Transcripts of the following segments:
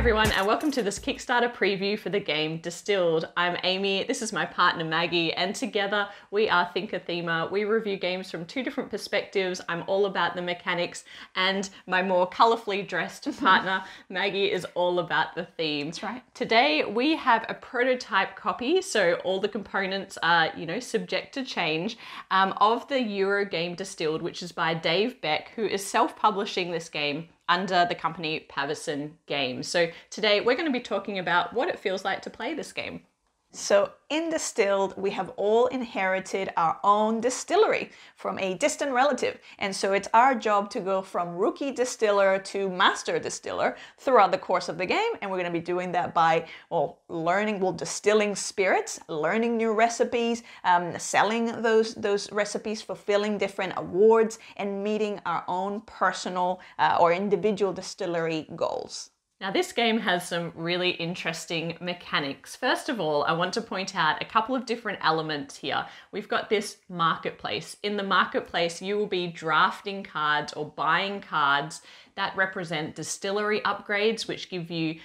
everyone, and welcome to this Kickstarter preview for the game Distilled. I'm Amy, this is my partner Maggie, and together we are ThinkerThemer. We review games from two different perspectives. I'm all about the mechanics, and my more colourfully dressed partner Maggie is all about the theme. That's right. Today we have a prototype copy, so all the components are, subject to change, of the Euro game Distilled, which is by Dave Beck, who is self-publishing this game under the company Pavison Games. So today we're going to be talking about what it feels like to play this game. So in Distilled, we have all inherited our own distillery from a distant relative. And so it's our job to go from rookie distiller to master distiller throughout the course of the game. And we're going to be doing that by, distilling spirits, learning new recipes, selling those recipes, fulfilling different awards, and meeting our own personal or individual distillery goals. Now this game has some really interesting mechanics. First of all, I want to point out a couple of different elements here. We've got this marketplace. In the marketplace, you will be drafting cards or buying cards that represent distillery upgrades, which give you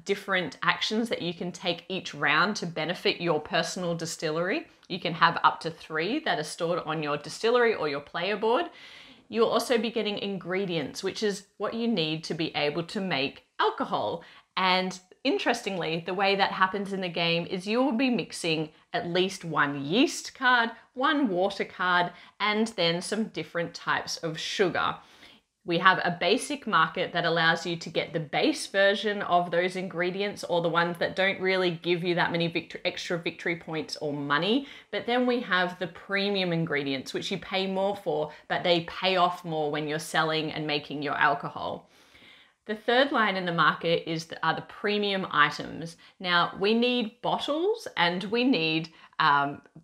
different actions that you can take each round to benefit your personal distillery. You can have up to 3 that are stored on your distillery or your player board. You'll also be getting ingredients, which is what you need to be able to make alcohol. And interestingly, the way that happens in the game is you will be mixing at least 1 yeast card, 1 water card, and then some different types of sugar. We have a basic market that allows you to get the base version of those ingredients, or the ones that don't really give you that many extra victory points or money. But then we have the premium ingredients, which you pay more for, but they pay off more when you're selling and making your alcohol. The third line in the market are the premium items. Now we need bottles and we need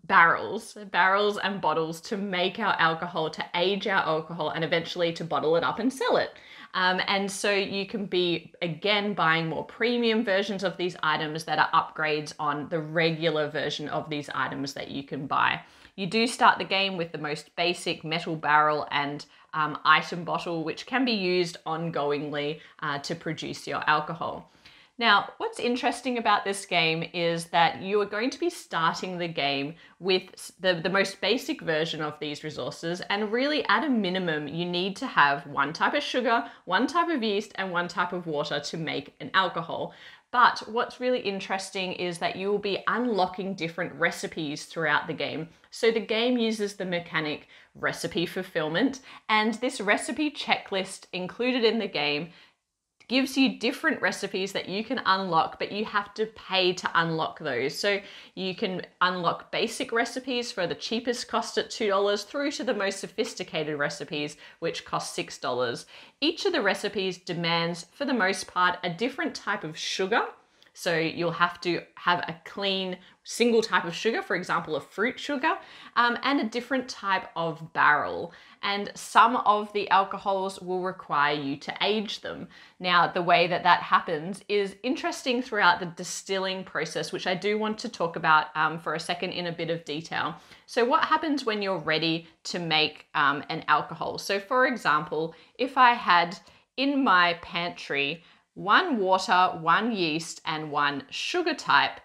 barrels and bottles to make our alcohol, to age our alcohol, and eventually to bottle it up and sell it. And so you can be, again, buying more premium versions of these items that are upgrades on the regular version of these items that you can buy. You do start the game with the most basic metal barrel and item bottle, which can be used ongoingly to produce your alcohol. Now, what's interesting about this game is that you are going to be starting the game with the most basic version of these resources, and really at a minimum, you need to have 1 type of sugar, 1 type of yeast, and 1 type of water to make an alcohol. But what's really interesting is that you will be unlocking different recipes throughout the game. So the game uses the mechanic recipe fulfillment, and this recipe checklist included in the game gives you different recipes that you can unlock, but you have to pay to unlock those. So you can unlock basic recipes for the cheapest cost at $2 through to the most sophisticated recipes, which cost $6. Each of the recipes demands, for the most part, a different type of sugar. So you'll have to have a clean single type of sugar, for example, a fruit sugar, and a different type of barrel. And some of the alcohols will require you to age them. Now, the way that happens is interesting throughout the distilling process, which I do want to talk about for a second in a bit of detail. So what happens when you're ready to make an alcohol? So for example, if I had in my pantry 1 water, 1 yeast, and 1 sugar type,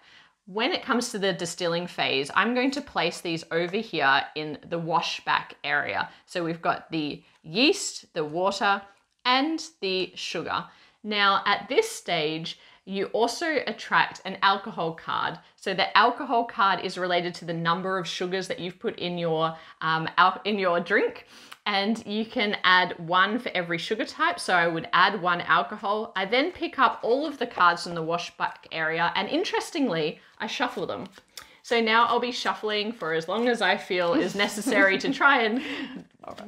when it comes to the distilling phase, I'm going to place these over here in the washback area. So we've got the yeast, the water, and the sugar. Now at this stage, you also attract an alcohol card. So the alcohol card is related to the number of sugars that you've put in your drink. And you can add 1 for every sugar type. So I would add 1 alcohol. I then pick up all of the cards in the washback area, and interestingly, I shuffle them. So now I'll be shuffling for as long as I feel is necessary to try and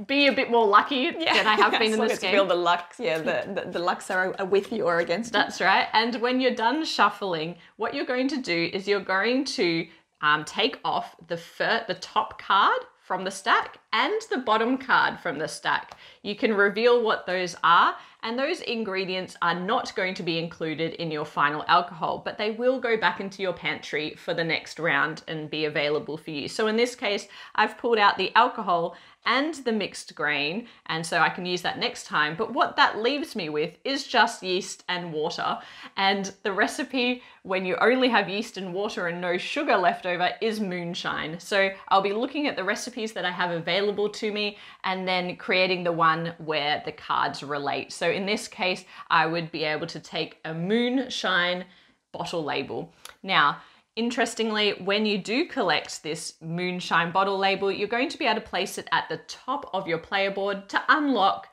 be a bit more lucky than I have been in this game. Feel the luck, the lucks are with you or against you. That's right. And when you're done shuffling, what you're going to do is you're going to take off the top card from the stack and the bottom card from the stack. You can reveal what those are, and those ingredients are not going to be included in your final alcohol, but they will go back into your pantry for the next round and be available for you. So in this case, I've pulled out the alcohol and the mixed grain, and so I can use that next time. But what that leaves me with is just yeast and water. And the recipe, when you only have yeast and water and no sugar left over, is moonshine. So I'll be looking at the recipes that I have available to me and then creating the one where the cards relate. So in this case, I would be able to take a moonshine bottle label. Now, interestingly, when you do collect this moonshine bottle label, you're going to be able to place it at the top of your player board to unlock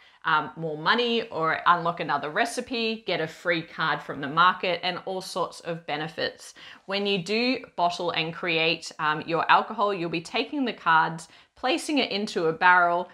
more money or unlock another recipe, get a free card from the market, and all sorts of benefits. When you do bottle and create your alcohol, you'll be taking the cards, placing it into a barrel.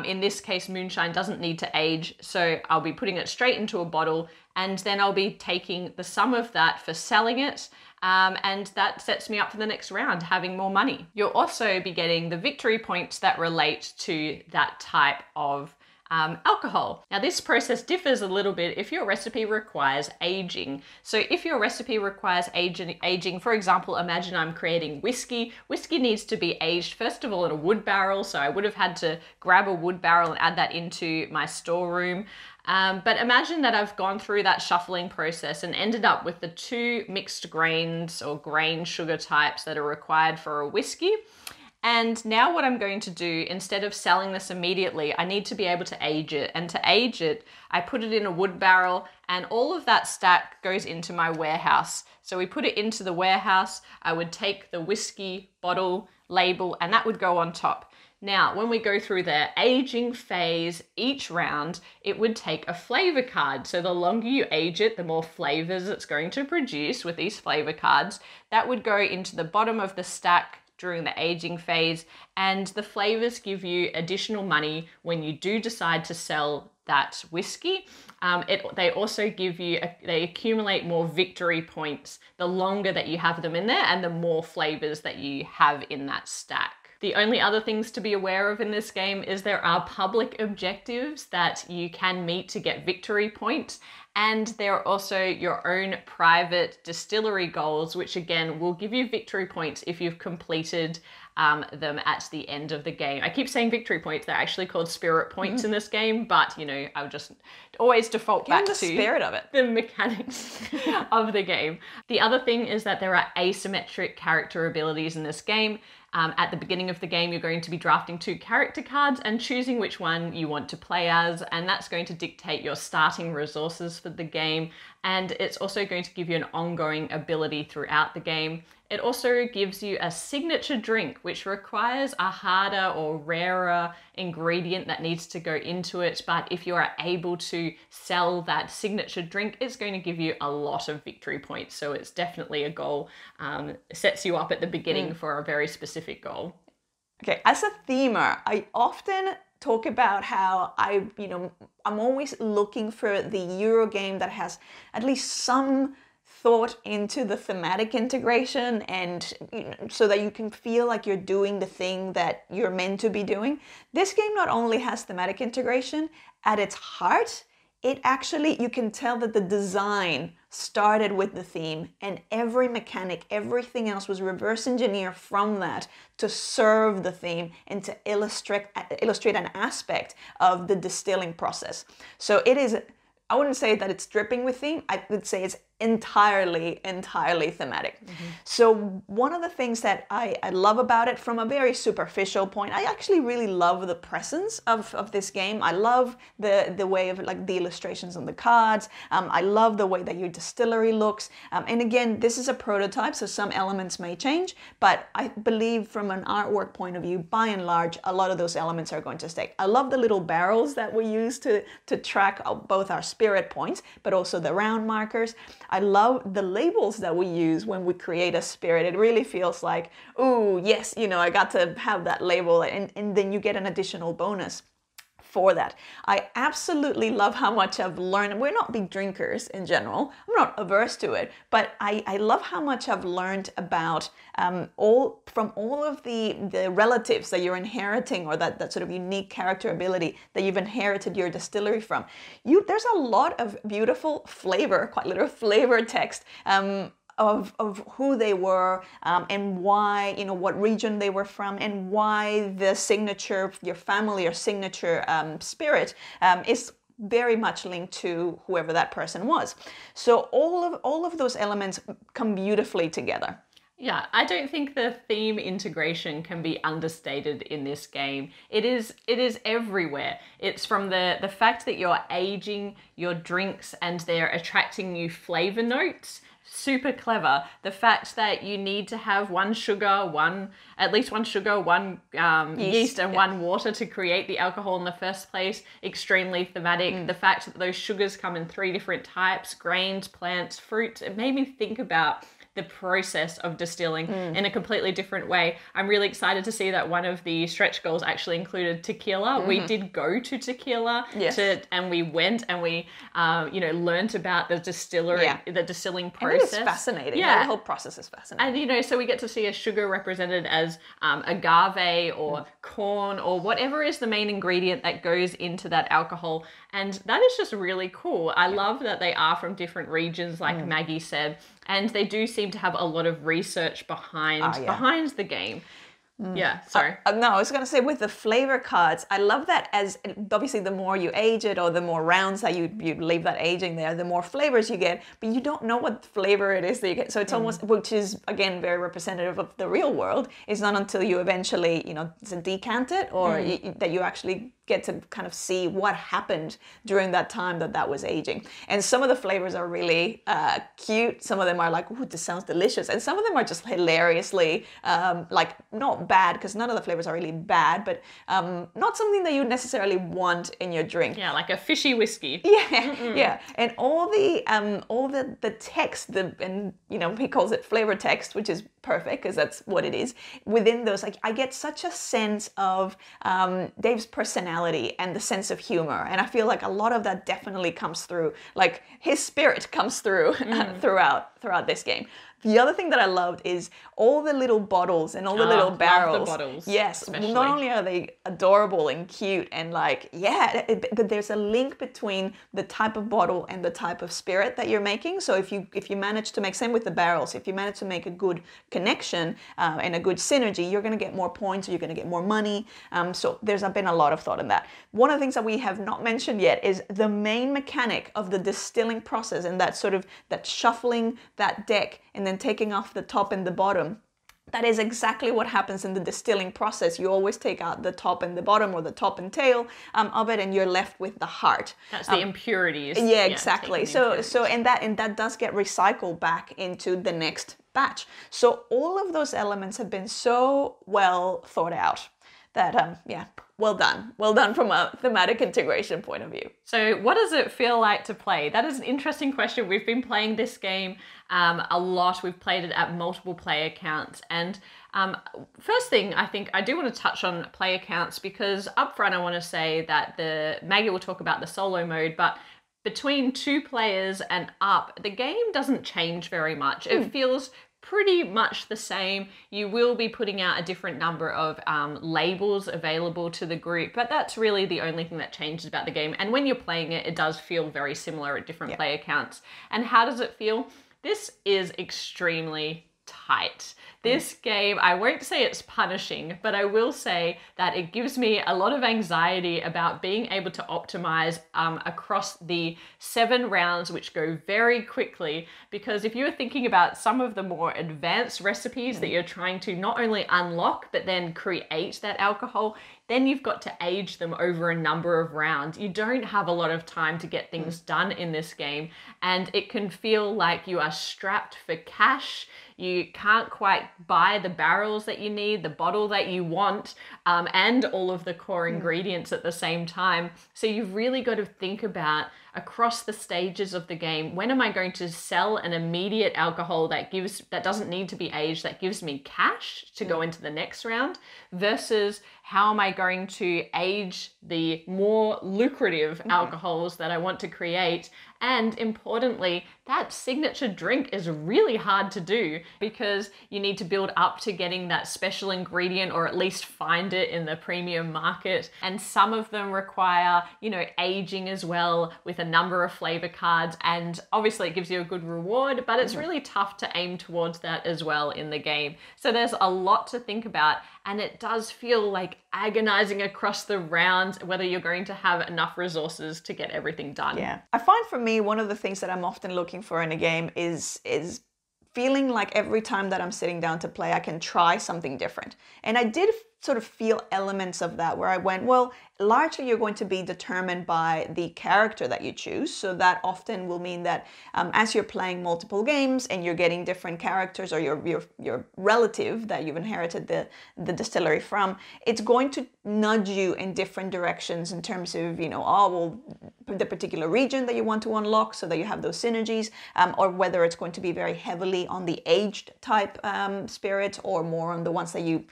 In this case, moonshine doesn't need to age, so I'll be putting it straight into a bottle, and then I'll be taking the sum of that for selling it. And that sets me up for the next round, having more money. You'll also be getting the victory points that relate to that type of alcohol. Now, this process differs a little bit if your recipe requires aging. So if your recipe requires aging, for example, imagine I'm creating whiskey. Whiskey needs to be aged, first of all, in a wood barrel. So I would have had to grab a wood barrel and add that into my storeroom. But imagine that I've gone through that shuffling process and ended up with the 2 mixed grains or grain sugar types that are required for a whiskey. And now what I'm going to do, instead of selling this immediately, I need to be able to age it. And to age it, I put it in a wood barrel, and all of that stack goes into my warehouse. So we put it into the warehouse. I would take the whiskey bottle label, and that would go on top. Now, when we go through the aging phase each round, it would take a flavor card. So the longer you age it, the more flavors it's going to produce with these flavor cards. That would go into the bottom of the stack during the aging phase, and the flavors give you additional money when you do decide to sell that whiskey. They also give you, they accumulate more victory points the longer that you have them in there and the more flavors that you have in that stack. The only other things to be aware of in this game is there are public objectives that you can meet to get victory points, and there are also your own private distillery goals, which again will give you victory points if you've completed them at the end of the game. I keep saying victory points, they're actually called spirit points in this game, but you know, I'll just always default back to the spirit of it, the mechanics of the game. The other thing is that there are asymmetric character abilities in this game. At the beginning of the game, you're going to be drafting 2 character cards and choosing which one you want to play as, and that's going to dictate your starting resources for the game, and it's also going to give you an ongoing ability throughout the game. It also gives you a signature drink, which requires a harder or rarer ingredient that needs to go into it, but if you are able to sell that signature drink, it's going to give you a lot of victory points. So it's definitely a goal, sets you up at the beginning for a very specific goal. Okay, as a themer, I often talk about how I'm always looking for the Euro game that has at least some thought into the thematic integration, and so that you can feel like you're doing the thing that you're meant to be doing. This game not only has thematic integration, at its heart, it actually, you can tell that the design started with the theme, and every mechanic, everything else was reverse engineered from that to serve the theme and to illustrate an aspect of the distilling process. So it is, I wouldn't say that it's dripping with theme, I would say it's entirely thematic. So one of the things that I love about it from a very superficial point, I actually really love the presence of this game. I love the way of like the illustrations on the cards. I love the way that your distillery looks. And again, this is a prototype, so some elements may change, but I believe from an artwork point of view, by and large, a lot of those elements are going to stay. I love the little barrels that we use to track both our spirit points, but also the round markers. I love the labels that we use when we create a spirit. It really feels like, oh yes, I got to have that label, and then you get an additional bonus for that. I absolutely love how much I've learned. We're not big drinkers in general. I'm not averse to it, but I love how much I've learned about all of the relatives that you're inheriting, or that sort of unique character ability that you've inherited your distillery from. There's a lot of beautiful flavor, quite literal flavor text. Of who they were, and why, what region they were from, and why the signature, your family or signature spirit is very much linked to whoever that person was. So all of those elements come beautifully together. Yeah, I don't think the theme integration can be understated in this game. It is everywhere. It's from the fact that you're aging your drinks and they're attracting new flavor notes. Super clever. The fact that you need to have at least one sugar, one yeast and one water to create the alcohol in the first place. Extremely thematic. The fact that those sugars come in 3 different types: grains, plants, fruits. It made me think about the process of distilling in a completely different way. I'm really excited to see that one of the stretch goals actually included tequila. We did go to tequila, and we went and we learned about the distillery, the distilling process. And it is fascinating. Yeah, the whole process is fascinating. And so we get to see a sugar represented as agave or corn or whatever is the main ingredient that goes into that alcohol, and that is just really cool. I love that they are from different regions, like Maggie said. And they do seem to have a lot of research behind the game. Yeah, sorry. No, I was going to say, with the flavor cards, I love that, as obviously the more you age it, or the more rounds that you leave that aging there, the more flavors you get, but you don't know what flavor it is that you get. So it's almost, which is again very representative of the real world, it's not until you eventually, decant it, or that you actually get to kind of see what happened during that time that was aging. And some of the flavors are really cute. Some of them are like, ooh, this sounds delicious. And some of them are just hilariously, not bad, because none of the flavors are really bad, but not something that you necessarily want in your drink. Yeah, like a fishy whiskey. Yeah, yeah. And all the text, and he calls it flavor text, which is perfect, because that's what it is. Within those, I get such a sense of Dave's personality and the sense of humor, and I feel like a lot of that definitely comes through. Like, his spirit comes through throughout this game. The other thing that I loved is all the little bottles and all the little barrels. Love the bottles. Yes, especially. Not only are they adorable and cute and but there's a link between the type of bottle and the type of spirit that you're making. So if you manage to make, same with the barrels, if you manage to make a good connection and a good synergy, you're going to get more points, or you're going to get more money. So there's been a lot of thought in that. One of the things that we have not mentioned yet is the main mechanic of the distilling process, and that shuffling that deck and then taking off the top and the bottom. That is exactly what happens in the distilling process. You always take out the top and the bottom, or the top and tail of it, and you're left with the heart. That's the impurities. Yeah, exactly. So that does get recycled back into the next batch. So all of those elements have been so well thought out that well done from a thematic integration point of view. So what does it feel like to play? That is an interesting question. We've been playing this game a lot. We've played it at multiple player counts, and first thing, I think I do want to touch on player counts, because up front I want to say that Maggie will talk about the solo mode, but between 2 players and up, the game doesn't change very much. It feels pretty much the same. You will be putting out a different number of labels available to the group, but that's really the only thing that changes about the game. And when you're playing it, it does feel very similar at different player counts. And how does it feel? This is extremely tight. This game, I won't say it's punishing, but I will say that it gives me a lot of anxiety about being able to optimize across the 7 rounds, which go very quickly. Because if you're thinking about some of the more advanced recipes that you're trying to not only unlock, but then create that alcohol, then you've got to age them over a number of rounds. You don't have a lot of time to get things done in this game, and it can feel like you are strapped for cash. You can't quite buy the barrels that you need, the bottle that you want, and all of the core ingredients at the same time. So you've really got to think about, across the stages of the game, when am I going to sell an immediate alcohol that doesn't need to be aged, that gives me cash to go into the next round, versus how am I going to age the more lucrative alcohols that I want to create. And importantly, that signature drink is really hard to do because you need to build up to getting that special ingredient, or at least find it in the premium market. And some of them require, aging as well, with a number of flavor cards. And obviously it gives you a good reward, but it's really tough to aim towards that as well in the game. So there's a lot to think about, and it does feel like agonizing across the rounds whether you're going to have enough resources to get everything done. Yeah. I find for me, one of the things that I'm often looking for in a game is feeling like every time that I'm sitting down to play, I can try something different. And I did sort of feel elements of that where I went, well, largely you're going to be determined by the character that you choose. So that often will mean that as you're playing multiple games and you're getting different characters, or your relative that you've inherited the distillery from, it's going to nudge you in different directions in terms of, the particular region that you want to unlock so that you have those synergies, or whether it's going to be very heavily on the aged type spirits, or more on the ones that you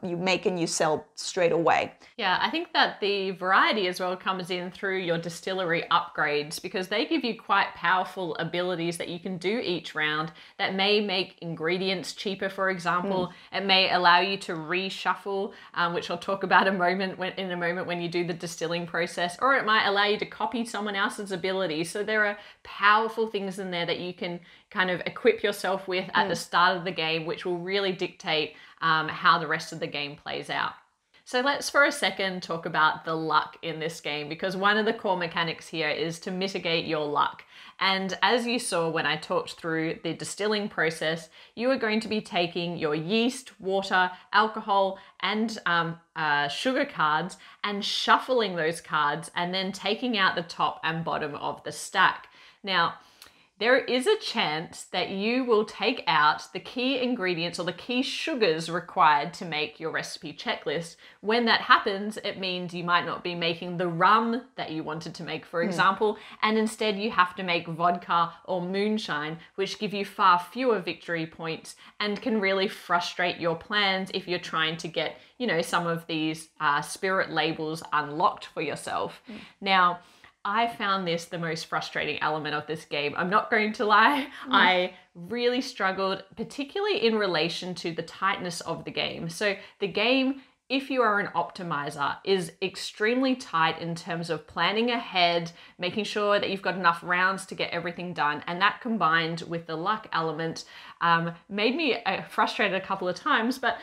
make and you sell straight away. Yeah, I think that the variety as well comes in through your distillery upgrades, because they give you quite powerful abilities that you can do each round that may make ingredients cheaper, for example. It may allow you to reshuffle, which I'll talk about in a moment when you do the distilling process, or it might allow you to copy someone else's ability. So there are powerful things in there that you can kind of equip yourself with at the start of the game, which will really dictate how the rest of the game plays out. So let's for a second talk about the luck in this game, because one of the core mechanics here is to mitigate your luck. And as you saw when I talked through the distilling process, you are going to be taking your yeast, water, alcohol, and sugar cards and shuffling those cards, and then taking out the top and bottom of the stack. Now, there is a chance that you will take out the key ingredients or the key sugars required to make your recipe checklist. When that happens, it means you might not be making the rum that you wanted to make, for example, and instead you have to make vodka or moonshine, which give you far fewer victory points and can really frustrate your plans if you're trying to get, some of these spirit labels unlocked for yourself. Now, I found this the most frustrating element of this game. I'm not going to lie. I really struggled, particularly in relation to the tightness of the game. So the game, if you are an optimizer, is extremely tight in terms of planning ahead, making sure that you've got enough rounds to get everything done. And that, combined with the luck element, made me frustrated a couple of times, but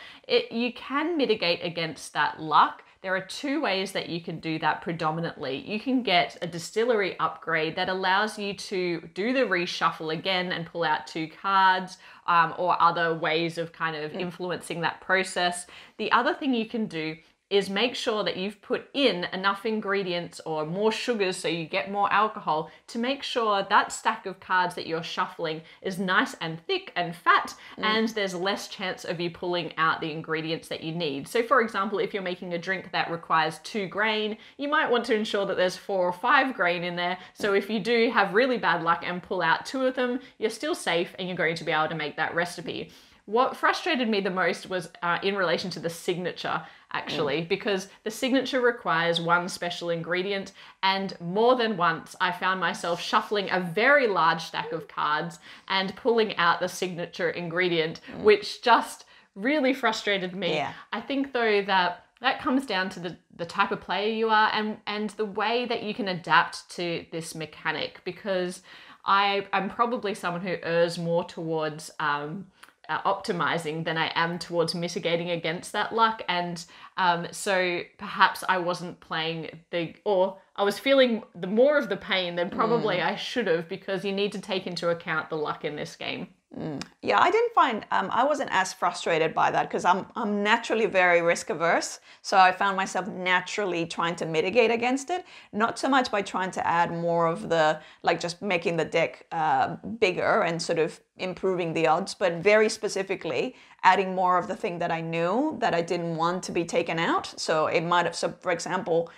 you can mitigate against that luck. There are two ways that you can do that predominantly. You can get a distillery upgrade that allows you to do the reshuffle again and pull out 2 cards, or other ways of kind of influencing that process. The other thing you can do is make sure that you've put in enough ingredients or more sugars so you get more alcohol to make sure that stack of cards that you're shuffling is nice and thick and fat, and there's less chance of you pulling out the ingredients that you need. So for example, if you're making a drink that requires 2 grain, you might want to ensure that there's 4 or 5 grain in there. So if you do have really bad luck and pull out 2 of them, you're still safe and you're going to be able to make that recipe. What frustrated me the most was in relation to the signature, actually, because the signature requires 1 special ingredient, and more than once I found myself shuffling a very large stack of cards and pulling out the signature ingredient, which just really frustrated me. Yeah. I think though that comes down to the type of player you are and the way that you can adapt to this mechanic, because I'm probably someone who errs more towards optimizing than I am towards mitigating against that luck. And so perhaps I wasn't playing or I was feeling the more of the pain than probably I should have, because you need to take into account the luck in this game. Yeah, I didn't find, I wasn't as frustrated by that because I'm naturally very risk averse. So I found myself naturally trying to mitigate against it. Not so much by trying to add more of the, like just making the deck bigger and sort of improving the odds, but very specifically adding more of the thing that I knew that I didn't want to be taken out. So it might have, so for example,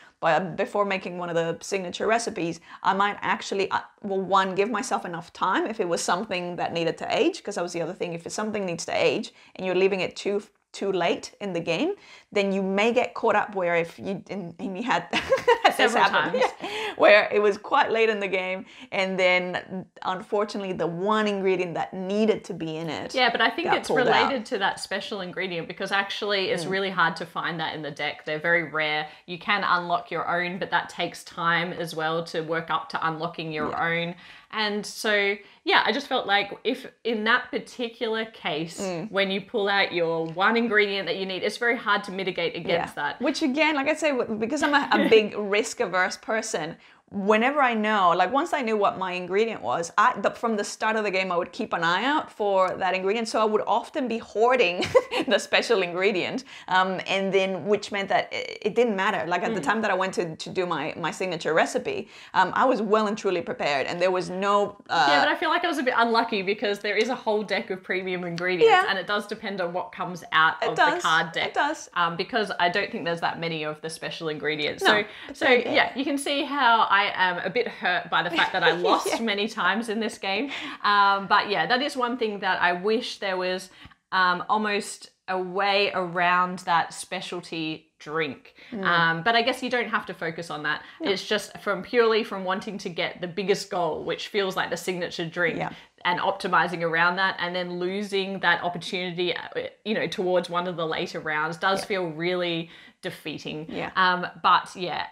before making one of the signature recipes, I might actually, well, one, give myself enough time if it was something that needed to age, because that was the other thing. If it's something needs to age and you're leaving it too late in the game, then you may get caught up where if you, and Amy had this happen, where it was quite late in the game, and then unfortunately the one ingredient that needed to be in it. Yeah, but I think it's related to that special ingredient, because actually it's really hard to find that in the deck. They're very rare. You can unlock your own, but that takes time as well to work up to unlocking your own. And so, yeah, I just felt like if in that particular case, when you pull out your one ingredient that you need, it's very hard to mitigate against that. Which again, like I say, because I'm a big risk averse person, whenever I know, like once I knew what my ingredient was, from the start of the game, I would keep an eye out for that ingredient. So I would often be hoarding the special ingredient, and then which meant that it didn't matter. Like at the time that I went to do my signature recipe, I was well and truly prepared, and there was no... yeah, but I feel like I was a bit unlucky because there is a whole deck of premium ingredients, and it does depend on what comes out of the card deck. It does. Because I don't think there's that many of the special ingredients. No, so yeah, you can see how I am a bit hurt by the fact that I lost many times in this game. But yeah, that is one thing that I wish there was almost a way around that specialty drink. But I guess you don't have to focus on that. No. It's just purely from wanting to get the biggest goal, which feels like the signature drink, and optimizing around that, and then losing that opportunity, towards one of the later rounds does feel really defeating. But yeah,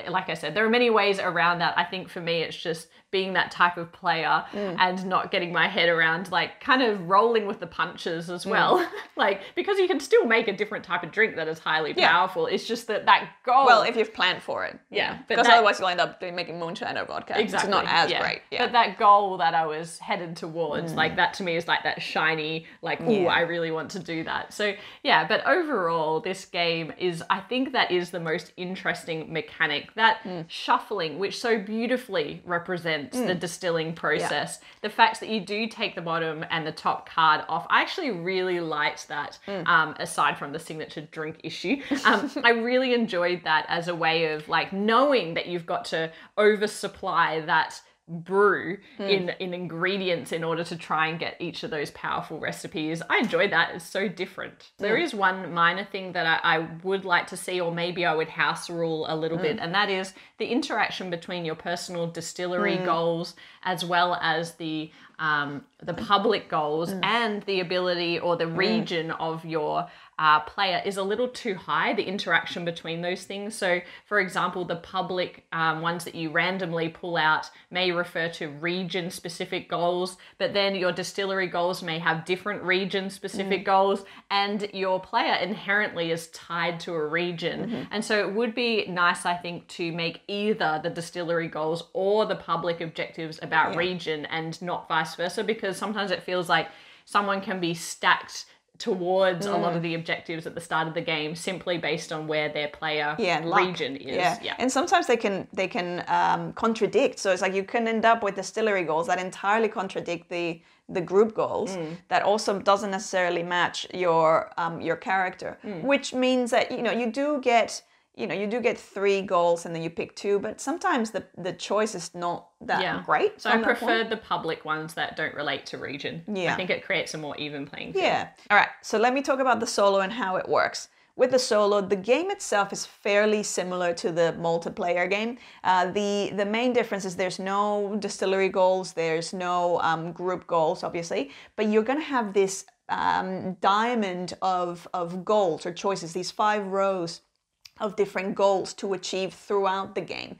like I said, there are many ways around that. I think for me, it's just being that type of player and not getting my head around, like kind of rolling with the punches as well. Like, because you can still make a different type of drink that is highly powerful. It's just that goal. Well, if you've planned for it. Yeah. Because otherwise you'll end up making moonshine or vodka. Exactly. It's not as great. Yeah. But that goal that I was headed towards, like that to me is like that shiny, like, ooh, I really want to do that. So yeah, but overall this game is, I think that is the most interesting mechanic, that shuffling, which so beautifully represents the distilling process. The fact that you do take the bottom and the top card off, I actually really liked that, aside from the signature drink issue. I really enjoyed that as a way of like knowing that you've got to oversupply that brew in ingredients in order to try and get each of those powerful recipes. I enjoyed that. It's so different. There is one minor thing that I would like to see, or maybe I would house rule a little bit, and that is the interaction between your personal distillery goals as well as the public goals, and the ability or the region of your player is a little too high, the interaction between those things. So for example, the public ones that you randomly pull out may refer to region specific goals, but then your distillery goals may have different region specific goals, and your player inherently is tied to a region. And so it would be nice, I think, to make either the distillery goals or the public objectives about region and not vice versa, because sometimes it feels like someone can be stacked towards a lot of the objectives at the start of the game simply based on where their player region is. And sometimes they can contradict. So it's like you can end up with distillery goals that entirely contradict the group goals that also doesn't necessarily match your character, which means that you do get 3 goals and then you pick 2, but sometimes the choice is not that great. So I prefer the public ones that don't relate to region. I think it creates a more even playing field. All right, so let me talk about the solo and how it works. With the solo, the game itself is fairly similar to the multiplayer game. The main difference is there's no distillery goals, there's no group goals, obviously, but you're going to have this diamond of goals or choices, these 5 rows of different goals to achieve throughout the game.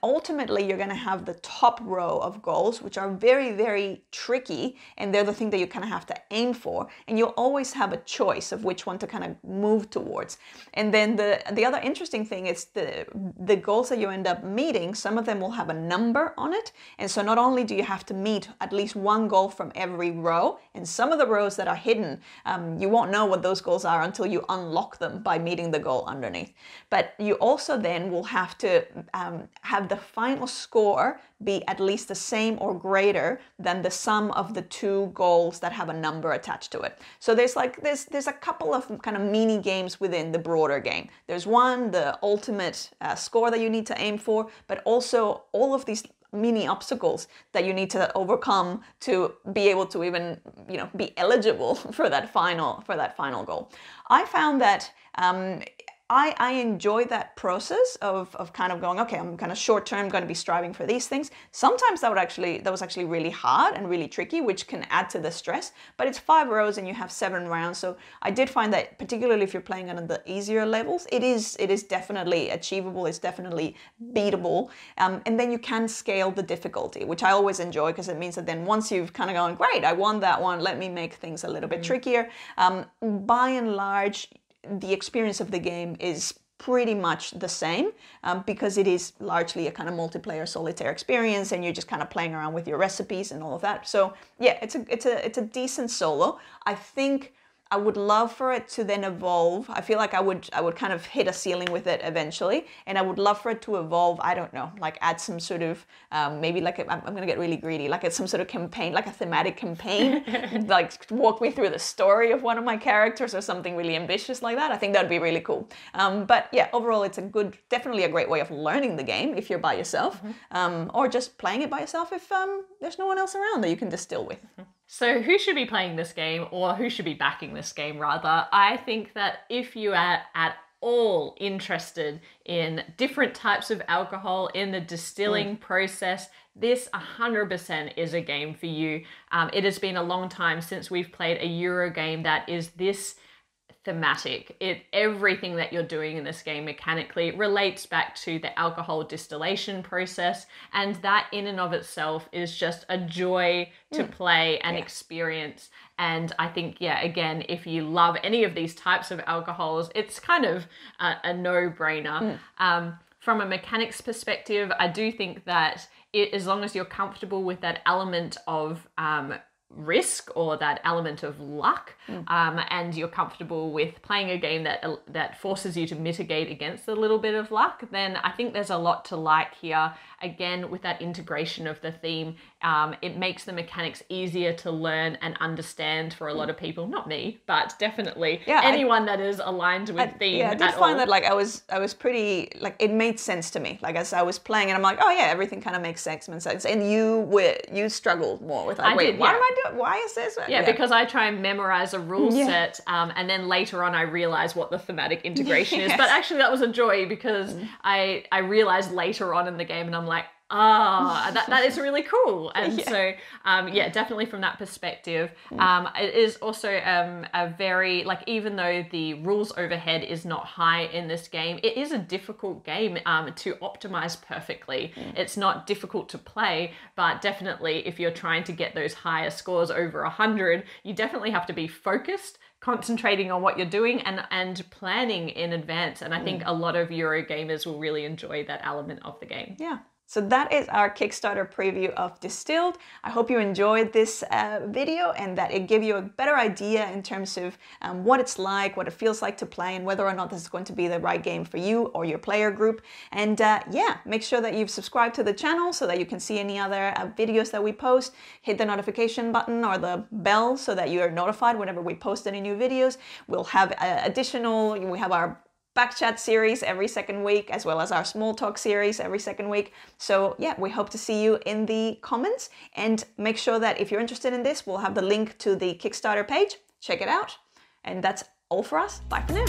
Ultimately, you're going to have the top row of goals, which are very, very tricky, and they're the thing that you kind of have to aim for, and you'll always have a choice of which one to kind of move towards. And then the other interesting thing is the goals that you end up meeting, some of them will have a number on it, and so not only do you have to meet at least 1 goal from every row, and some of the rows that are hidden, you won't know what those goals are until you unlock them by meeting the goal underneath. But you also then will have to have the final score be at least the same or greater than the sum of the two goals that have a number attached to it. So there's a couple of kind of mini games within the broader game. There's one, the ultimate score that you need to aim for, but also all of these mini obstacles that you need to overcome to be able to even, be eligible for that final goal. I found that I enjoy that process of kind of going, okay, I'm kind of short term going to be striving for these things. Sometimes that was actually really hard and really tricky, which can add to the stress, but it's 5 rows and you have 7 rounds. So I did find that particularly if you're playing on the easier levels, it is definitely achievable. It's definitely beatable. And then you can scale the difficulty, which I always enjoy because it means that then once you've kind of gone, great, I won that one, let me make things a little bit trickier. By and large, the experience of the game is pretty much the same because it is largely a kind of multiplayer solitaire experience and you're just kind of playing around with your recipes and all of that. So yeah, it's a decent solo. I think I would love for it to then evolve. I feel like I would kind of hit a ceiling with it eventually, and I would love for it to evolve. I don't know, like add some sort of maybe like I'm gonna get really greedy, like it's some sort of campaign, like a thematic campaign, like walk me through the story of one of my characters or something really ambitious like that. I think that'd be really cool. But yeah, overall, it's definitely a great way of learning the game if you're by yourself, or just playing it by yourself if there's no one else around that you can distill with. So who should be playing this game, or who should be backing this game rather? I think that if you are at all interested in different types of alcohol in the distilling process, this 100% is a game for you. It has been a long time since we've played a Euro game that is this thematic. Everything that you're doing in this game mechanically relates back to the alcohol distillation process, and that in and of itself is just a joy to play and experience. And I think, again, if you love any of these types of alcohols, it's kind of a no-brainer. From a mechanics perspective, I do think that as long as you're comfortable with that element of risk or that element of luck, and you're comfortable with playing a game that forces you to mitigate against a little bit of luck, then I think there's a lot to like here. Again, with that integration of the theme, it makes the mechanics easier to learn and understand for a lot of people. Not me, but definitely anyone that is aligned with theme. Yeah, I did find that like I was pretty, like it made sense to me. Like as I was playing and I'm like, oh yeah, everything kind of makes sense. And you struggled more with like, wait, what am I doing? Why is this? Yeah, because I try and memorize a rule set, and then later on I realize what the thematic integration is. But actually that was a joy because I realized later on in the game and I'm like, that is really cool. And so, definitely from that perspective, it is also a very, like, even though the rules overhead is not high in this game, it is a difficult game to optimize perfectly. It's not difficult to play, but definitely if you're trying to get those higher scores over 100, you definitely have to be focused, concentrating on what you're doing and planning in advance. And I think a lot of Euro gamers will really enjoy that element of the game. Yeah. So that is our Kickstarter preview of Distilled. I hope you enjoyed this video and that it gave you a better idea in terms of what it's like, what it feels like to play, and whether or not this is going to be the right game for you or your player group. And make sure that you've subscribed to the channel so that you can see any other videos that we post. Hit the notification button or the bell so that you are notified whenever we post any new videos. We'll have we have our Backchat series every second week, as well as our Small Talk series every second week. So yeah, we hope to see you in the comments, and make sure that if you're interested in this, we'll have the link to the Kickstarter page. Check it out. And that's all for us. Bye for now.